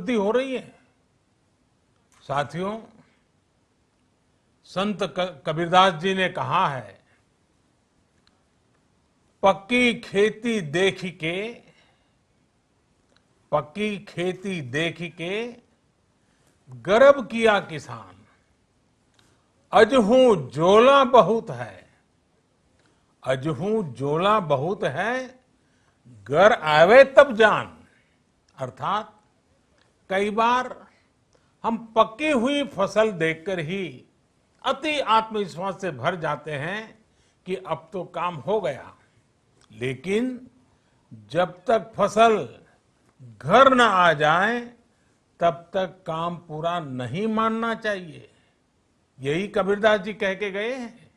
क्रांति हो रही है। साथियों, संत कबीरदास जी ने कहा है, पक्की खेती देख के गर्व किया किसान, अजहू जोला बहुत है, अजहू जोला बहुत है, घर आवे तब जान। अर्थात कई बार हम पकी हुई फसल देखकर ही अति आत्मविश्वास से भर जाते हैं कि अब तो काम हो गया, लेकिन जब तक फसल घर न आ जाए तब तक काम पूरा नहीं मानना चाहिए। यही कबीरदास जी कह के गए हैं।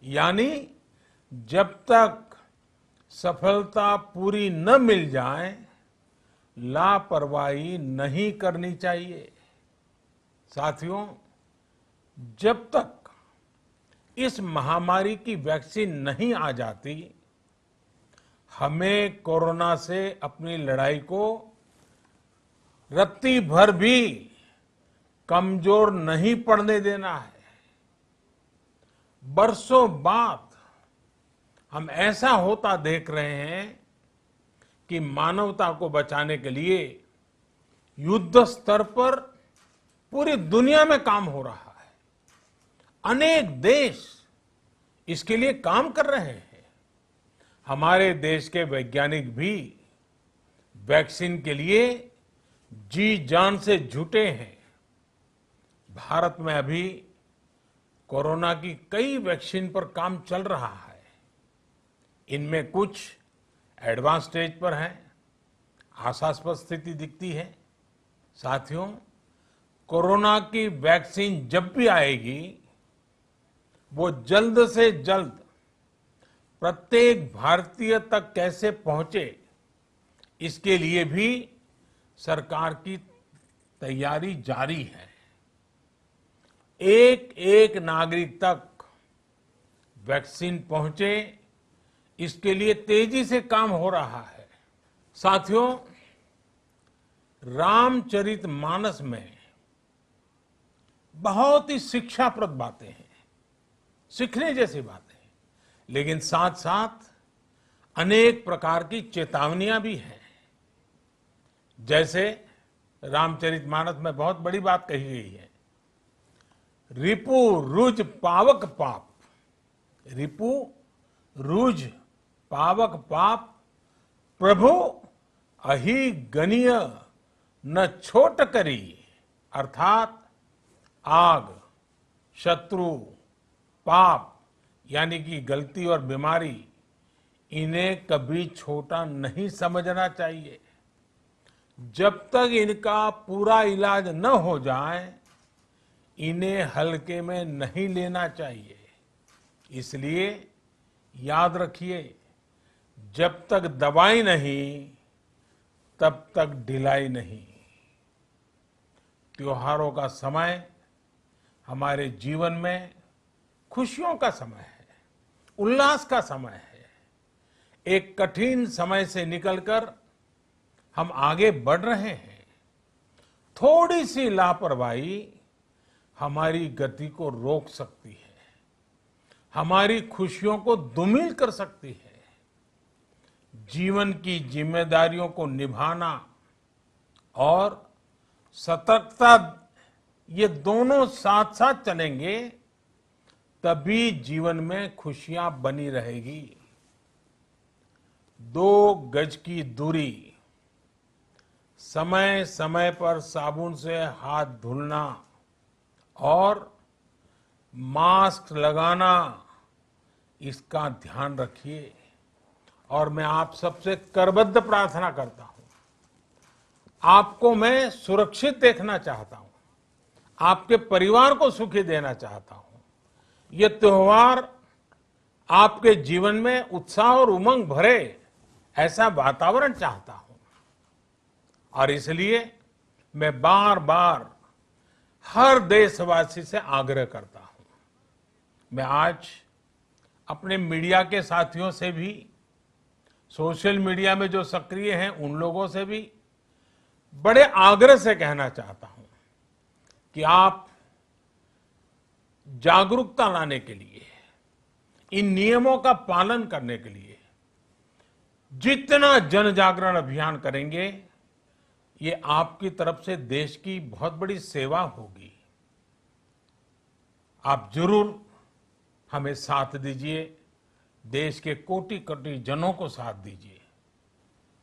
यानी जब तक सफलता पूरी न मिल जाए लापरवाही नहीं करनी चाहिए। साथियों, जब तक इस महामारी की वैक्सीन नहीं आ जाती, हमें कोरोना से अपनी लड़ाई को रत्ती भर भी कमजोर नहीं पड़ने देना है। बरसों बाद हम ऐसा होता देख रहे हैं कि मानवता को बचाने के लिए युद्ध स्तर पर पूरी दुनिया में काम हो रहा है। अनेक देश इसके लिए काम कर रहे हैं। हमारे देश के वैज्ञानिक भी वैक्सीन के लिए जी जान से जुटे हैं। भारत में अभी कोरोना की कई वैक्सीन पर काम चल रहा है। इनमें कुछ एडवांस स्टेज पर है, आशास्पद स्थिति दिखती है। साथियों, कोरोना की वैक्सीन जब भी आएगी, वो जल्द से जल्द प्रत्येक भारतीय तक कैसे पहुंचे, इसके लिए भी सरकार की तैयारी जारी है। एक एक नागरिक तक वैक्सीन पहुंचे, इसके लिए तेजी से काम हो रहा है। साथियों, रामचरितमानस में बहुत ही शिक्षाप्रद बातें हैं, सीखने जैसी बातें हैं, लेकिन साथ साथ अनेक प्रकार की चेतावनियां भी हैं। जैसे रामचरितमानस में बहुत बड़ी बात कही गई है, रिपु रुज पावक पाप, रिपु रुज पावक पाप, प्रभु अहि गनीय न छोट करी। अर्थात आग, शत्रु, पाप यानी कि गलती और बीमारी, इन्हें कभी छोटा नहीं समझना चाहिए। जब तक इनका पूरा इलाज न हो जाए, इन्हें हल्के में नहीं लेना चाहिए। इसलिए याद रखिए, जब तक दवाई नहीं तब तक ढिलाई नहीं। त्योहारों का समय हमारे जीवन में खुशियों का समय है, उल्लास का समय है। एक कठिन समय से निकलकर हम आगे बढ़ रहे हैं। थोड़ी सी लापरवाही हमारी गति को रोक सकती है, हमारी खुशियों को धूमिल कर सकती है। जीवन की जिम्मेदारियों को निभाना और सतर्कता, ये दोनों साथ साथ चलेंगे, तभी जीवन में खुशियां बनी रहेगी। 2 गज की दूरी, समय समय पर साबुन से हाथ धुलना और मास्क लगाना, इसका ध्यान रखिए। और मैं आप सबसे करबद्ध प्रार्थना करता हूं, आपको मैं सुरक्षित देखना चाहता हूं, आपके परिवार को सुखी देना चाहता हूं। ये त्योहार आपके जीवन में उत्साह और उमंग भरे, ऐसा वातावरण चाहता हूं। और इसलिए मैं बार बार हर देशवासी से आग्रह करता हूं। मैं आज अपने मीडिया के साथियों से भी, सोशल मीडिया में जो सक्रिय हैं उन लोगों से भी बड़े आग्रह से कहना चाहता हूं कि आप जागरूकता लाने के लिए, इन नियमों का पालन करने के लिए जितना जन जागरण अभियान करेंगे, ये आपकी तरफ से देश की बहुत बड़ी सेवा होगी। आप जरूर हमें साथ दीजिए, देश के कोटि कोटि जनों को साथ दीजिए।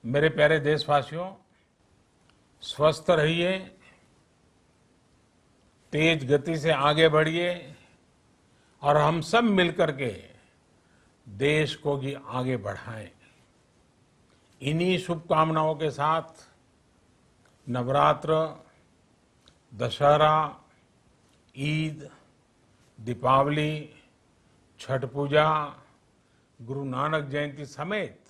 मेरे प्यारे देशवासियों, स्वस्थ रहिए, तेज गति से आगे बढ़िए और हम सब मिलकर के देश को भी आगे बढ़ाएं। इन्हीं शुभकामनाओं के साथ नवरात्र, दशहरा, ईद, दीपावली, छठ पूजा, गुरु नानक जयंती समेत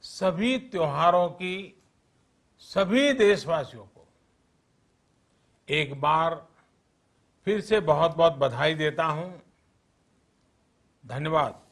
सभी त्योहारों की सभी देशवासियों को एक बार फिर से बहुत बहुत बधाई देता हूं। धन्यवाद।